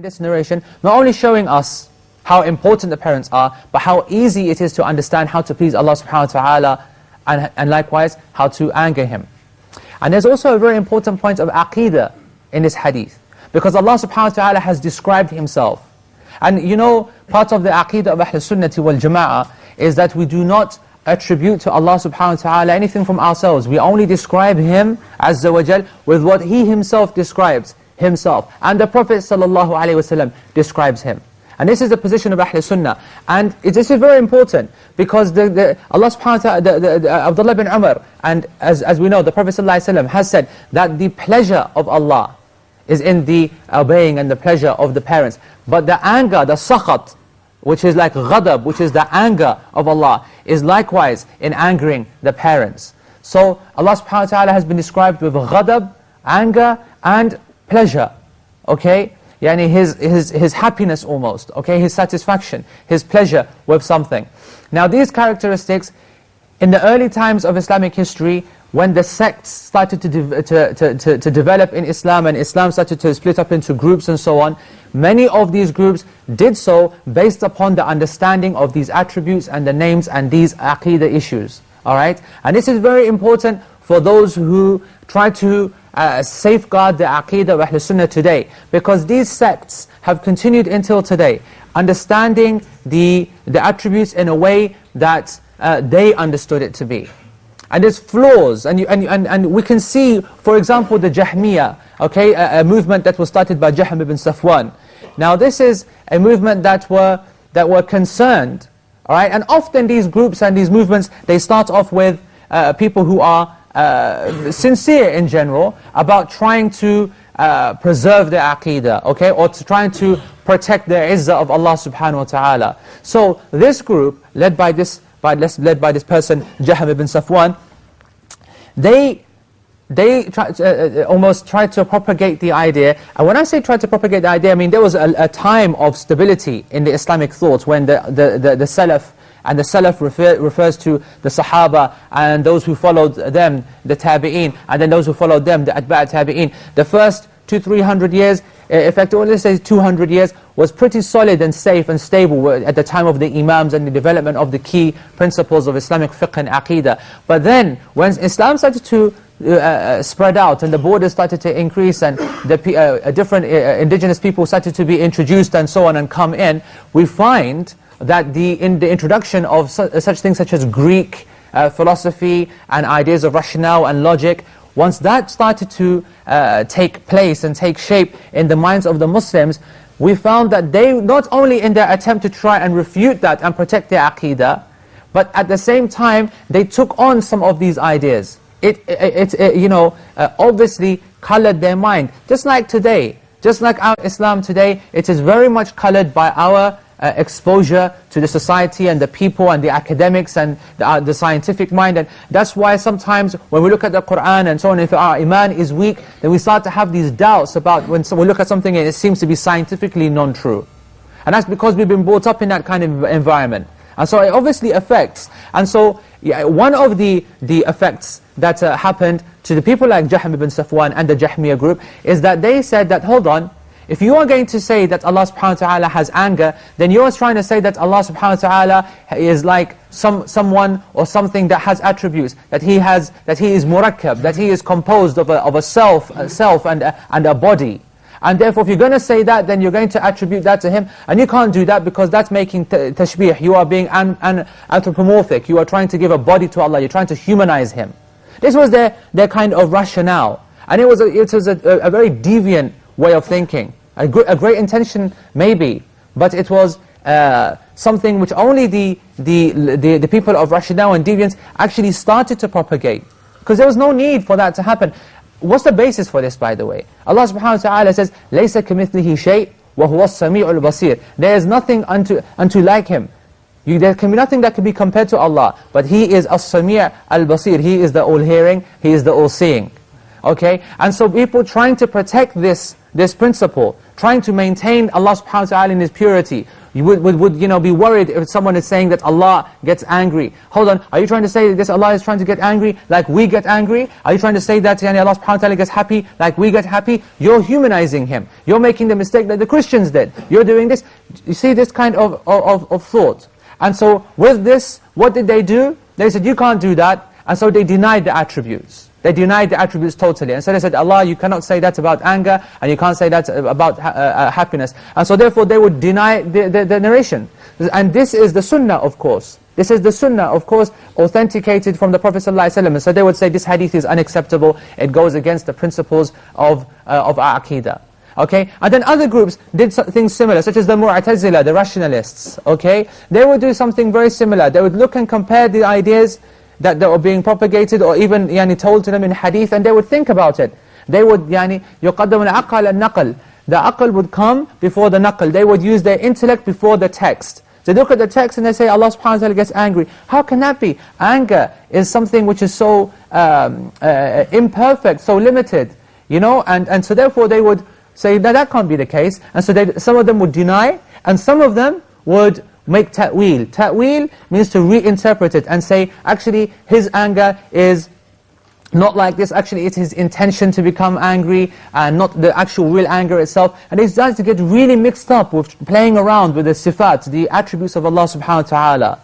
this narration, not only showing us how important the parents are, but how easy it is to understand how to please Allah subhanahu wa ta'ala, and likewise, how to anger Him. And there's also a very important point of aqeedah in this hadith, because Allah subhanahu wa ta'ala has described Himself. And you know, part of the aqeedah of Ahl Sunnati wal Jama'ah is that we do not attribute to Allah subhanahu wa ta'ala anything from ourselves. We only describe Him, Azza wa Jal, with what He Himself describes Himself. And the Prophet sallallahu alaihi wasallam describes Him. And this is the position of Ahl Sunnah. And this is very important, because Allah subhanahu wa ta'ala, Abdullah bin Umar, and as we know, the Prophet sallallahu alaihi wasallam has said that the pleasure of Allah is in the obeying and the pleasure of the parents. But the anger, the sakhat, which is like ghadab, which is the anger of Allah, is likewise in angering the parents. So Allah subhanahu wa ta'ala has been described with ghadab, anger, and pleasure. Okay? Yani his happiness almost, okay? His satisfaction, his pleasure with something. Now these characteristics, in the early times of Islamic history, when the sects started to develop in Islam, and Islam started to split up into groups and so on, many of these groups did so based upon the understanding of these attributes and the names and these aqeedah issues. Alright? And this is very important for those who try to safeguard the aqeedah of Ahl Sunnah today, because these sects have continued until today, understanding the attributes in a way that they understood it to be. And there's flaws, and we can see, for example, the Jahmiyyah, okay, a movement that was started by Jahm ibn Safwan. Now this is a movement that were concerned, all right, and often these groups and these movements, they start off with people who are sincere in general about trying to preserve their aqeedah, okay, or trying to protect the izzah of Allah subhanahu wa ta'ala. So this group, led by this person, Jahm ibn Safwan, they almost tried to propagate the idea. And when I say try to propagate the idea, I mean there was a time of stability in the Islamic thought when the Salaf, and the Salaf refers to the Sahaba and those who followed them, the Tabi'een, and then those who followed them, the Atba' Tabi'een. The first 200-300 years, in fact, let's say 200 years, was pretty solid and safe and stable at the time of the Imams and the development of the key principles of Islamic fiqh and aqeedah. But then, when Islam started to spread out and the borders started to increase and the different indigenous people started to be introduced and so on and come in, we find that in the introduction of such things such as Greek philosophy and ideas of rationale and logic, once that started to take place and take shape in the minds of the Muslims, we found that they, not only in their attempt to try and refute that and protect their aqeedah, but at the same time, they took on some of these ideas. It obviously colored their mind. Just like today, just like our Islam today, it is very much colored by our exposure to the society and the people and the academics and the scientific mind. And that's why sometimes when we look at the Qur'an and so on, if our iman is weak, then we start to have these doubts about when we look at something and it seems to be scientifically non-true. And that's because we've been brought up in that kind of environment. And so it obviously affects. And so one of the effects that happened to the people like Jahm ibn Safwan and the Jahmiyyah group is that they said that, hold on, if you are going to say that Allah subhanahu wa ta'ala has anger, then you are trying to say that Allah subhanahu wa ta'ala is like someone or something that has attributes, that He is murakkab, that He is composed of a self and a body. And therefore, if you're going to say that, then you're going to attribute that to Him. And you can't do that because that's making tashbih. You are being anthropomorphic. You are trying to give a body to Allah. You're trying to humanize Him. This was their kind of rationale. And it was a very deviant way of thinking. A great intention maybe, but it was something which only the people of rationale and deviance actually started to propagate. Because there was no need for that to happen. What's the basis for this, by the way? Allah subhanahu wa ta'ala says, لَيْسَ كَمِثْلِهِ شَيْءٍ وَهُوَ السَّمِيعُ الْبَصِيرُ. There is nothing unto like Him. There can be nothing that can be compared to Allah. But He is as-Sami' al-Basir. He is the all-hearing. He is the all-seeing. Okay? And so people trying to protect this principle, trying to maintain Allah subhanahu wa ta'ala in His purity, You would be worried if someone is saying that Allah gets angry. Hold on, are you trying to say that this Allah is trying to get angry like we get angry? Are you trying to say that Allah subhanahu wa ta'ala gets happy like we get happy? You're humanizing Him. You're making the mistake that the Christians did. You're doing this. You see this kind of thought. And so with this, what did they do? They said, you can't do that. And so they denied the attributes. They denied the attributes totally. And so they said, Allah, you cannot say that about anger, and you can't say that about happiness. And so therefore they would deny the narration. And this is the sunnah, of course. This is the sunnah, of course, authenticated from the Prophet ﷺ. And so they would say, this hadith is unacceptable. It goes against the principles of our aqidah. Okay? And then other groups did things similar, such as the Mu'tazila, the rationalists. Okay? They would do something very similar. They would look and compare the ideas that were being propagated or even told to them in hadith, and they would think about it. They would يقدم العقل النقل. The aql would come before the naql. They would use their intellect before the text. They look at the text and they say, Allah subhanahu wa ta'ala gets angry. How can that be? Anger is something which is so imperfect, so limited. And so therefore they would say, that can't be the case. And so some of them would deny, and some of them would make ta'wil. Ta'wil means to reinterpret it and say, actually, his anger is not like this. Actually, it's his intention to become angry and not the actual real anger itself. And it starts to get really mixed up with playing around with the sifat, the attributes of Allah subhanahu wa ta'ala.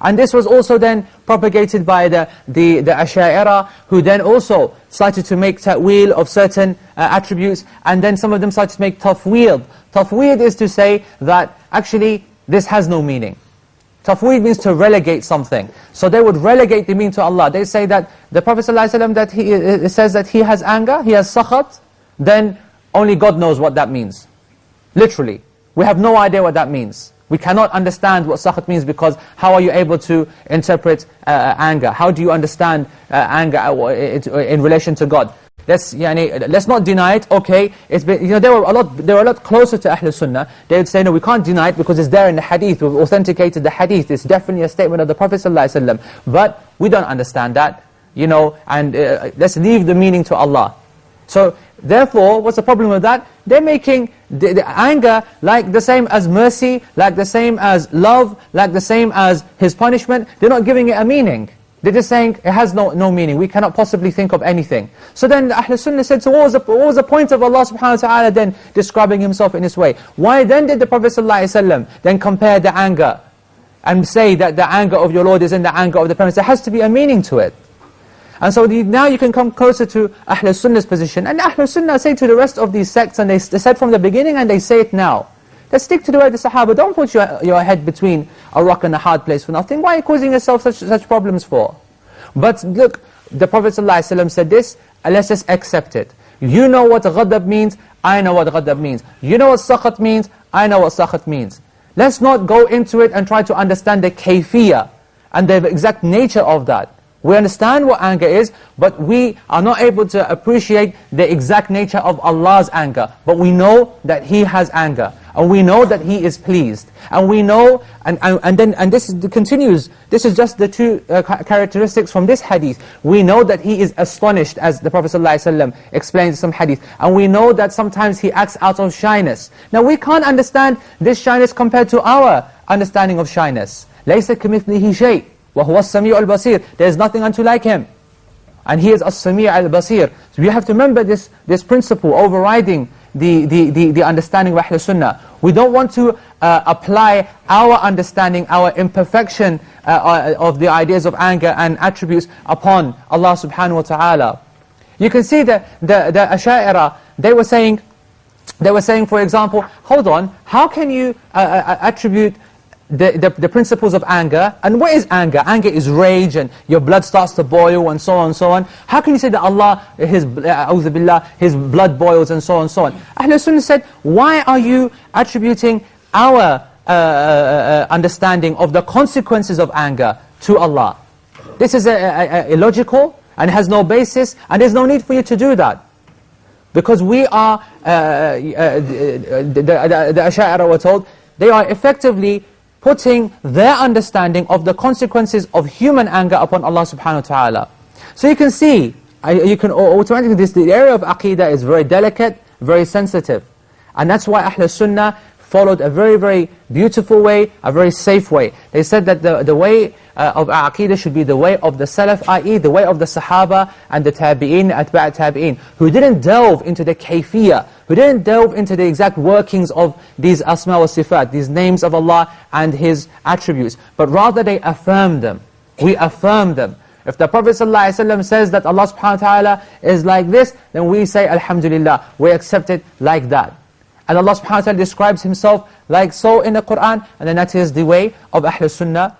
And this was also then propagated by the Asha'ira, who then also started to make ta'wil of certain attributes, and then some of them started to make tafweed. Tafweed is to say that actually this has no meaning. Tafweed means to relegate something. So they would relegate the meaning to Allah. They say that the Prophet ﷺ, that he says that he has anger, he has sakhat, then only God knows what that means. Literally. We have no idea what that means. We cannot understand what sakhat means, because how are you able to interpret anger? How do you understand anger in relation to God? Let's not deny it. Okay, it's been, they were a lot closer to Ahl Sunnah. They would say, no, we can't deny it because it's there in the hadith. We've authenticated the hadith. It's definitely a statement of the Prophet ﷺ. But we don't understand that, and let's leave the meaning to Allah. So therefore, what's the problem with that? They're making the anger like the same as mercy, like the same as love, like the same as His punishment. They're not giving it a meaning. They're just saying it has no meaning. We cannot possibly think of anything. So then the Ahl Sunnah said, so what was the point of Allah subhanahu wa ta'ala then describing Himself in this way? Why then did the Prophet ﷺ then compare the anger and say that the anger of your Lord is in the anger of the parents? There has to be a meaning to it. And so now you can come closer to Ahl Sunnah's position. And Ahl Sunnah say to the rest of these sects, and they said from the beginning and they say it now, let's stick to the way of the Sahaba. Don't put your head between a rock and a hard place for nothing. Why are you causing yourself such problems for? But look, the Prophet ﷺ said this, and let's just accept it. You know what ghadab means, I know what ghadab means. You know what sakhat means, I know what sakhat means. Let's not go into it and try to understand the kayfiyah and the exact nature of that. We understand what anger is, but we are not able to appreciate the exact nature of Allah's anger. But we know that He has anger, and we know that He is pleased. And we know, and this continues, this is just the two characteristics from this hadith. We know that He is astonished, as the Prophet ﷺ explains some hadith. And we know that sometimes He acts out of shyness. Now we can't understand this shyness compared to our understanding of shyness. لَيْسَ كَمِثْلِهِ شَيْءٍ وَهُوَ السَّمِيعُ الْبَصِيرُ. There is nothing unto like Him. And He is as-Sami' al-Basir. So we have to remember this principle overriding the understanding of Ahl Sunnah. We don't want to apply our understanding, our imperfection of the ideas of anger and attributes upon Allah subhanahu wa ta'ala. You can see that the Asha'ira, they were saying, for example, hold on, how can you attribute the principles of anger? And what is anger? Anger is rage, and your blood starts to boil, and so on and so on. How can you say that Allah, His blood boils, and so on and so on? Ahl Sunnah said, why are you attributing our understanding of the consequences of anger to Allah? This is illogical, and has no basis, and there's no need for you to do that. Because we are, the Asha'ira were told, they are effectively putting their understanding of the consequences of human anger upon Allah subhanahu wa ta'ala. So you can see, you can automatically, the area of Aqidah is very delicate, very sensitive. And that's why Ahl Sunnah followed a very, very beautiful way, a very safe way. They said that the way of our Aqidah should be the way of the Salaf, i.e. the way of the Sahaba and the Tabi'in, Atba' Tabi'in, who didn't delve into the kayfiyah, who didn't delve into the exact workings of these asma wa sifat, these names of Allah and His attributes, but rather they affirmed them. We affirm them. If the Prophet ﷺ says that Allah subhanahu wa ta'ala is like this, then we say Alhamdulillah, we accept it like that. And Allah subhanahu wa ta'ala describes Himself like so in the Qur'an, and then that is the way of Ahlul Sunnah